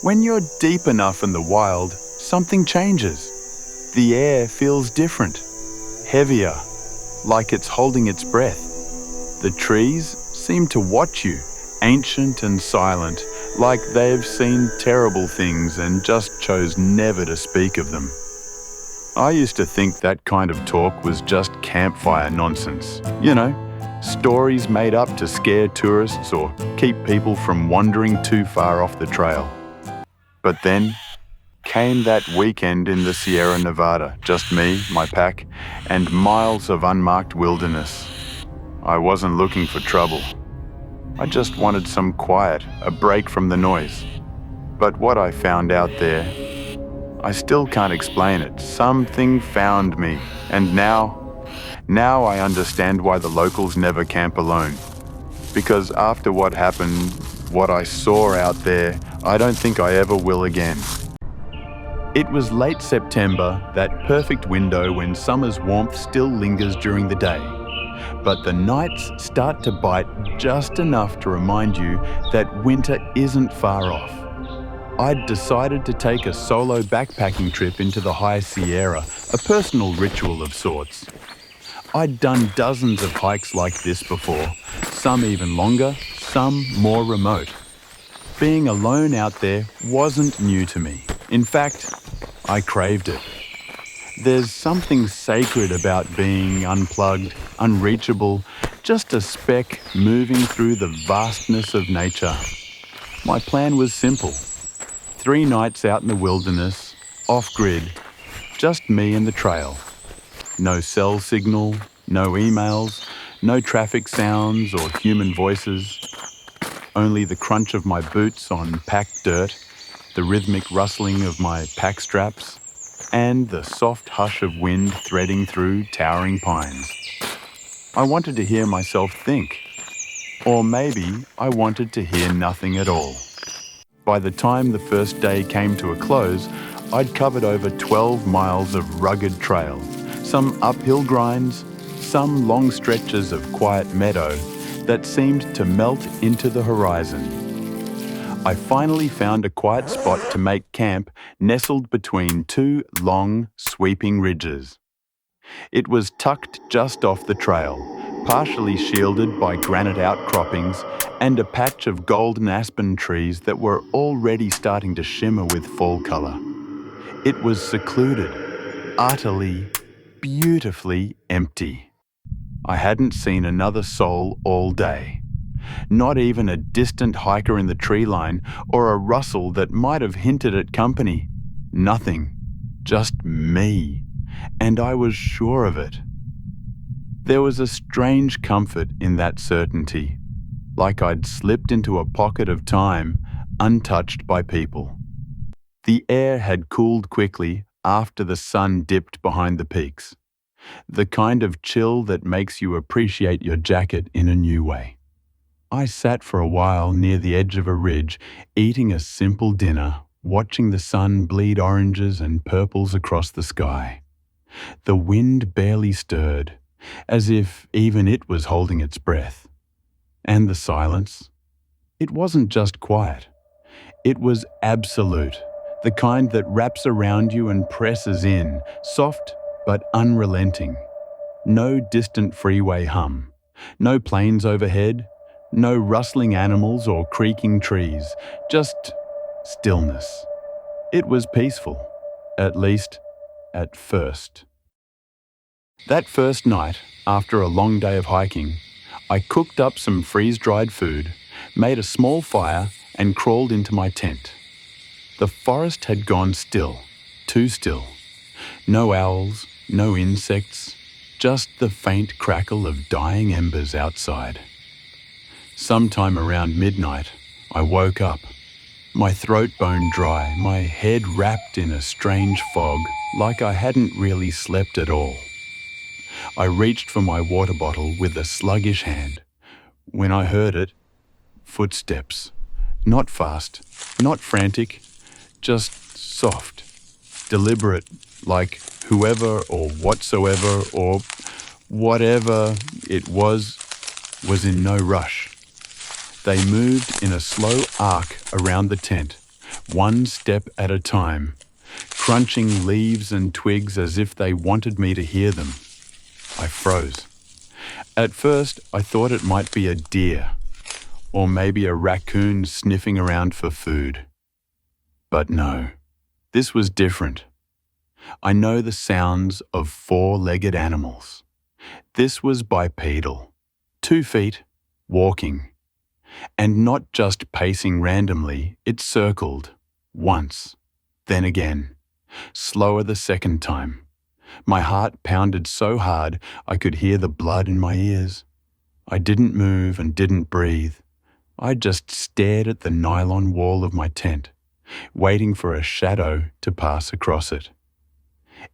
When you're deep enough in the wild, something changes. The air feels different, heavier, like it's holding its breath. The trees seem to watch you, ancient and silent, like they've seen terrible things and just chose never to speak of them. I used to think that kind of talk was just campfire nonsense. Stories made up to scare tourists or keep people from wandering too far off the trail. But then came that weekend in the Sierra Nevada, just me, my pack, and miles of unmarked wilderness. I wasn't looking for trouble. I just wanted some quiet, a break from the noise. But what I found out there, I still can't explain it. Something found me, and now I understand why the locals never camp alone. Because after what happened, what I saw out there, I don't think I ever will again. It was late September, that perfect window when summer's warmth still lingers during the day. But the nights start to bite just enough to remind you that winter isn't far off. I'd decided to take a solo backpacking trip into the High Sierra, a personal ritual of sorts. I'd done dozens of hikes like this before, some even longer, some more remote. Being alone out there wasn't new to me. In fact, I craved it. There's something sacred about being unplugged, unreachable, just a speck moving through the vastness of nature. My plan was simple. 3 nights out in the wilderness, off-grid, just me and the trail. No cell signal, no emails, no traffic sounds or human voices. Only the crunch of my boots on packed dirt, the rhythmic rustling of my pack straps, and the soft hush of wind threading through towering pines. I wanted to hear myself think. Or maybe I wanted to hear nothing at all. By the time the first day came to a close, I'd covered over 12 miles of rugged trail, some uphill grinds, some long stretches of quiet meadow that seemed to melt into the horizon. I finally found a quiet spot to make camp nestled between 2 long, sweeping ridges. It was tucked just off the trail, partially shielded by granite outcroppings and a patch of golden aspen trees that were already starting to shimmer with fall colour. It was secluded, utterly, beautifully empty. I hadn't seen another soul all day. Not even a distant hiker in the tree line or a rustle that might have hinted at company. Nothing. Just me. And I was sure of it. There was a strange comfort in that certainty, like I'd slipped into a pocket of time untouched by people. The air had cooled quickly after the sun dipped behind the peaks. The kind of chill that makes you appreciate your jacket in a new way. I sat for a while near the edge of a ridge, eating a simple dinner, watching the sun bleed oranges and purples across the sky. The wind barely stirred, as if even it was holding its breath. And the silence. It wasn't just quiet. It was absolute, the kind that wraps around you and presses in, soft but unrelenting. No distant freeway hum, no planes overhead, no rustling animals or creaking trees, just stillness. It was peaceful, at least at first. That first night, after a long day of hiking, I cooked up some freeze-dried food, made a small fire, and crawled into my tent. The forest had gone still, too still. No owls, no insects, just the faint crackle of dying embers outside. Sometime around midnight, I woke up, my throat bone dry, my head wrapped in a strange fog, like I hadn't really slept at all. I reached for my water bottle with a sluggish hand. When I heard it, footsteps. Not fast, not frantic, just soft, deliberate, like whoever or whatsoever or whatever it was in no rush. They moved in a slow arc around the tent, one step at a time, crunching leaves and twigs as if they wanted me to hear them. I froze. At first, I thought it might be a deer, or maybe a raccoon sniffing around for food. But no, this was different. I know the sounds of four-legged animals. This was bipedal, 2 feet, walking. And not just pacing randomly, it circled, once, then again, slower the second time. My heart pounded so hard I could hear the blood in my ears. I didn't move and didn't breathe. I just stared at the nylon wall of my tent, waiting for a shadow to pass across it.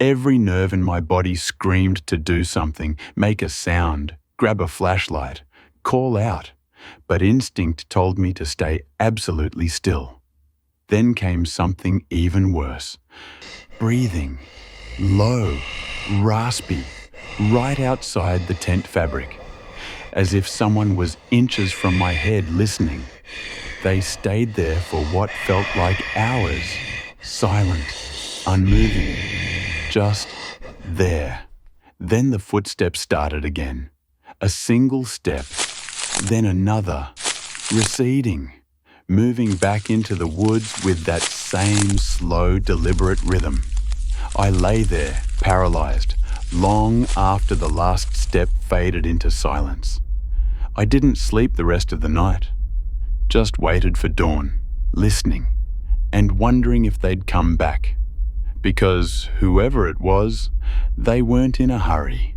Every nerve in my body screamed to do something, make a sound, grab a flashlight, call out, but instinct told me to stay absolutely still. Then came something even worse. Breathing, low, raspy, right outside the tent fabric, as if someone was inches from my head listening. They stayed there for what felt like hours, silent, unmoving, just there. Then the footsteps started again. A single step, then another, receding, moving back into the woods with that same slow, deliberate rhythm. I lay there, paralyzed, long after the last step faded into silence. I didn't sleep the rest of the night, just waited for dawn, listening, and wondering if they'd come back. Because whoever it was, they weren't in a hurry.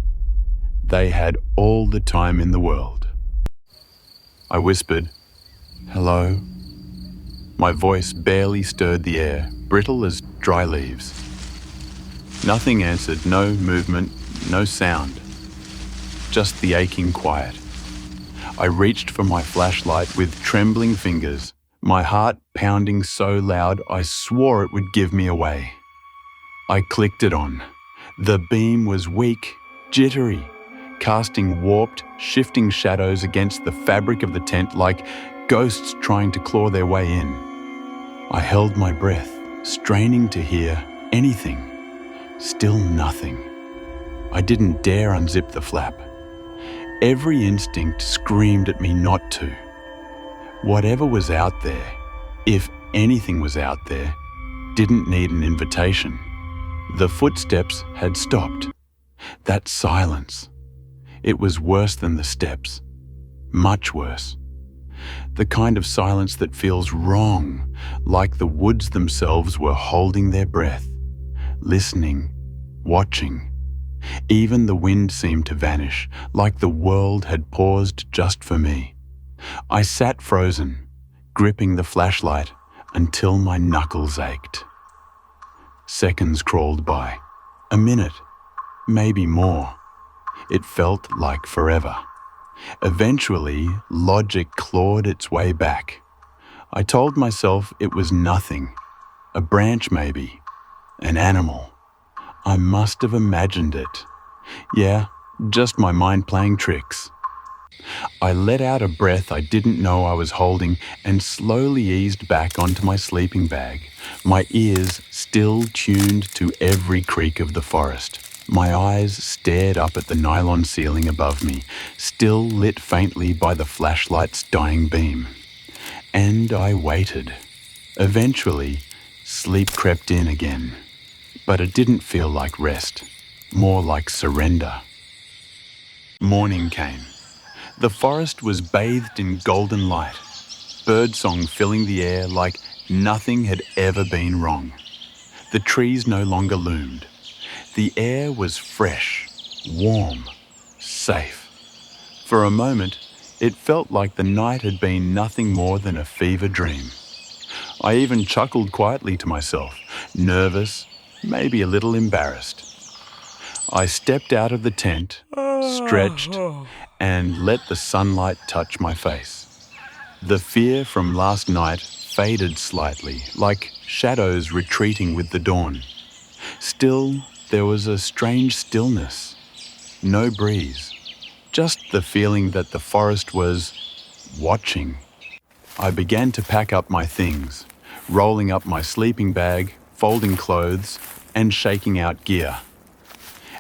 They had all the time in the world. I whispered, "Hello." My voice barely stirred the air, brittle as dry leaves. Nothing answered, no movement, no sound. Just the aching quiet. I reached for my flashlight with trembling fingers, my heart pounding so loud I swore it would give me away. I clicked it on. The beam was weak, jittery, casting warped, shifting shadows against the fabric of the tent like ghosts trying to claw their way in. I held my breath, straining to hear anything. Still nothing. I didn't dare unzip the flap. Every instinct screamed at me not to. Whatever was out there, if anything was out there, didn't need an invitation. The footsteps had stopped. That silence. It was worse than the steps. Much worse. The kind of silence that feels wrong, like the woods themselves were holding their breath, listening, watching. Even the wind seemed to vanish, like the world had paused just for me. I sat frozen, gripping the flashlight until my knuckles ached. Seconds crawled by. A minute, maybe more. It felt like forever. Eventually, logic clawed its way back. I told myself it was nothing. A branch maybe. An animal. I must have imagined it. Yeah, just my mind playing tricks. I let out a breath I didn't know I was holding and slowly eased back onto my sleeping bag, my ears still tuned to every creak of the forest. My eyes stared up at the nylon ceiling above me, still lit faintly by the flashlight's dying beam. And I waited. Eventually, sleep crept in again. But it didn't feel like rest, more like surrender. Morning came. The forest was bathed in golden light, birdsong filling the air like nothing had ever been wrong. The trees no longer loomed. The air was fresh, warm, safe. For a moment, it felt like the night had been nothing more than a fever dream. I even chuckled quietly to myself, nervous, maybe a little embarrassed. I stepped out of the tent, stretched, and let the sunlight touch my face. The fear from last night faded slightly, like shadows retreating with the dawn. Still, there was a strange stillness. No breeze, just the feeling that the forest was watching. I began to pack up my things, rolling up my sleeping bag, folding clothes, and shaking out gear.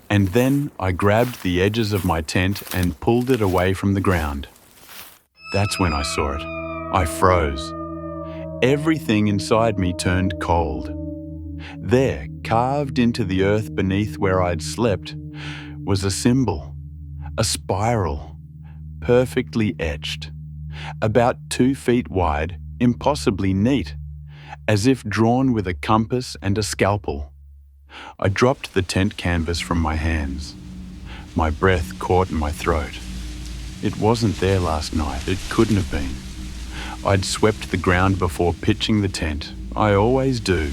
And then I grabbed the edges of my tent and pulled it away from the ground. That's when I saw it. I froze. Everything inside me turned cold. There, carved into the earth beneath where I'd slept, was a symbol, a spiral, perfectly etched, about 2 feet wide, impossibly neat, as if drawn with a compass and a scalpel. I dropped the tent canvas from my hands. My breath caught in my throat. It wasn't there last night. It couldn't have been. I'd swept the ground before pitching the tent. I always do.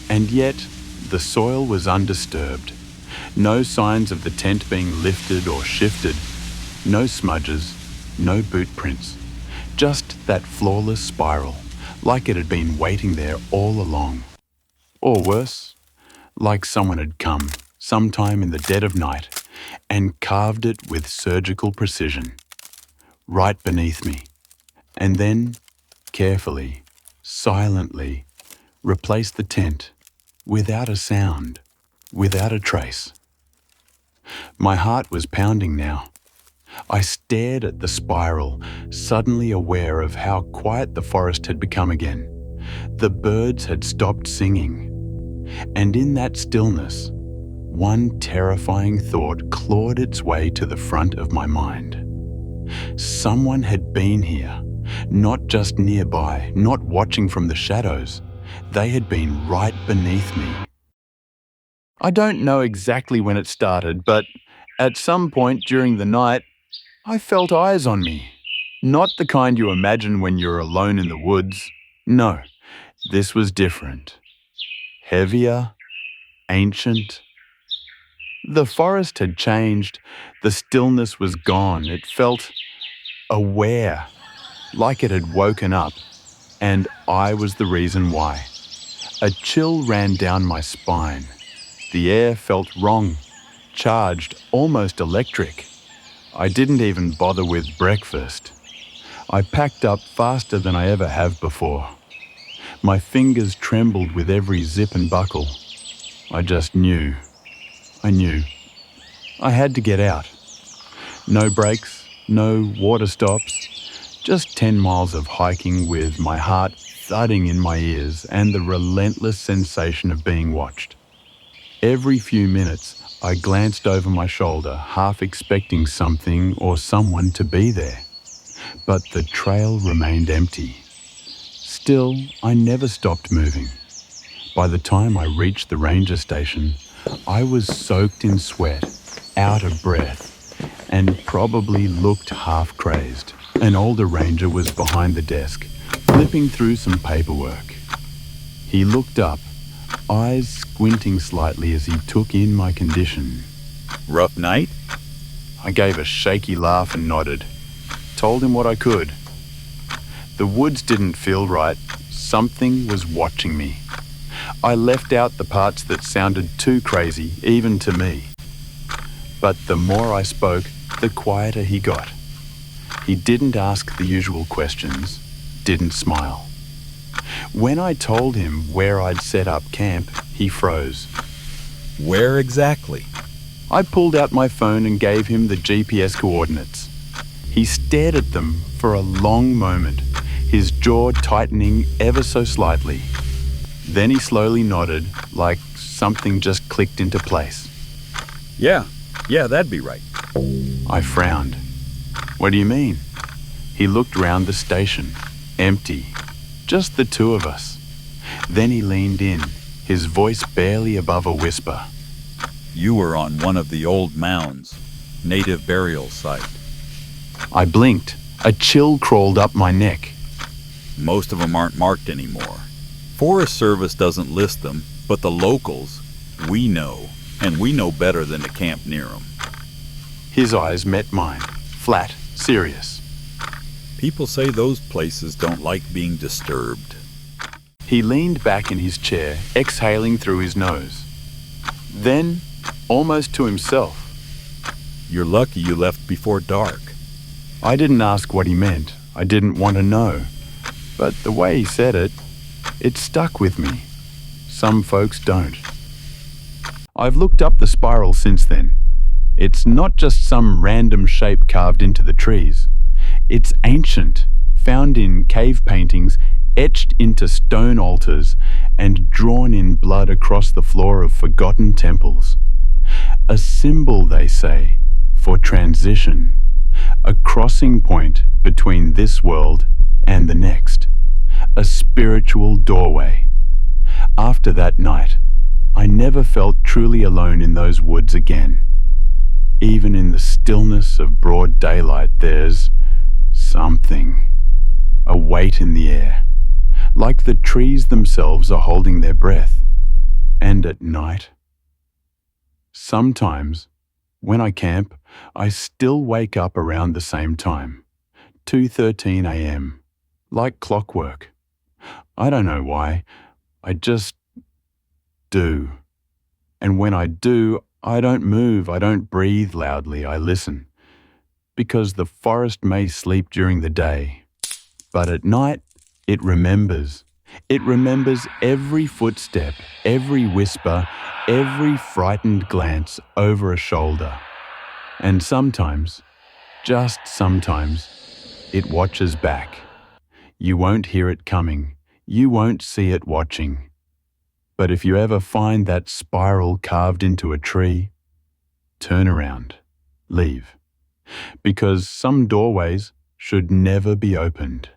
And yet, the soil was undisturbed. No signs of the tent being lifted or shifted. No smudges, no boot prints. Just that flawless spiral, like it had been waiting there all along. Or worse, like someone had come, sometime in the dead of night, and carved it with surgical precision, right beneath me, and then, carefully, silently, replaced the tent, without a sound, without a trace. My heart was pounding now. I stared at the spiral, suddenly aware of how quiet the forest had become again. The birds had stopped singing. And in that stillness, one terrifying thought clawed its way to the front of my mind. Someone had been here, not just nearby, not watching from the shadows. They had been right beneath me. I don't know exactly when it started, but at some point during the night, I felt eyes on me. Not the kind you imagine when you're alone in the woods. No, this was different. Heavier, ancient. The forest had changed. The stillness was gone. It felt aware, like it had woken up, and I was the reason why. A chill ran down my spine. The air felt wrong, charged, almost electric. I didn't even bother with breakfast. I packed up faster than I ever have before. My fingers trembled with every zip and buckle. I just knew. I knew. I had to get out. No breaks, no water stops, just 10 miles of hiking with my heart thudding in my ears and the relentless sensation of being watched. Every few minutes, I glanced over my shoulder, half expecting something or someone to be there. But the trail remained empty. Still, I never stopped moving. By the time I reached the ranger station, I was soaked in sweat, out of breath, and probably looked half crazed. An older ranger was behind the desk, flipping through some paperwork. He looked up, eyes squinting slightly as he took in my condition. Rough night? I gave a shaky laugh and nodded. Told him what I could. The woods didn't feel right. Something was watching me. I left out the parts that sounded too crazy, even to me. But the more I spoke, the quieter he got. He didn't ask the usual questions, didn't smile. When I told him where I'd set up camp, he froze. Where exactly? I pulled out my phone and gave him the GPS coordinates. He stared at them for a long moment, his jaw tightening ever so slightly. Then he slowly nodded, like something just clicked into place. Yeah, that'd be right. I frowned. What do you mean? He looked round the station, empty, just the two of us. Then he leaned in, his voice barely above a whisper. You were on one of the old mounds, native burial site. I blinked. A chill crawled up my neck. Most of them aren't marked anymore. Forest Service doesn't list them, but the locals, we know, and we know better than to camp near them. His eyes met mine, flat, serious. People say those places don't like being disturbed. He leaned back in his chair, exhaling through his nose. Then, almost to himself, You're lucky you left before dark. I didn't ask what he meant. I didn't want to know. But the way he said it, It stuck with me. Some folks don't. I've looked up the spiral since then. It's not just some random shape carved into the trees. It's ancient, found in cave paintings, etched into stone altars, and drawn in blood across the floor of forgotten temples. A symbol, they say, for transition, a crossing point between this world and the next, a spiritual doorway. After that night, I never felt truly alone in those woods again. Even in the stillness of broad daylight, there's something, a weight in the air, like the trees themselves are holding their breath. And at night, sometimes, when I camp, I still wake up around the same time, 2:13 a.m., like clockwork. I don't know why, I just do. And when I do, I don't move, I don't breathe loudly, I listen. Because the forest may sleep during the day, but at night it remembers. It remembers every footstep, every whisper, every frightened glance over a shoulder. And sometimes, just sometimes, it watches back. You won't hear it coming. You won't see it watching. But if you ever find that spiral carved into a tree, turn around, leave. Because some doorways should never be opened.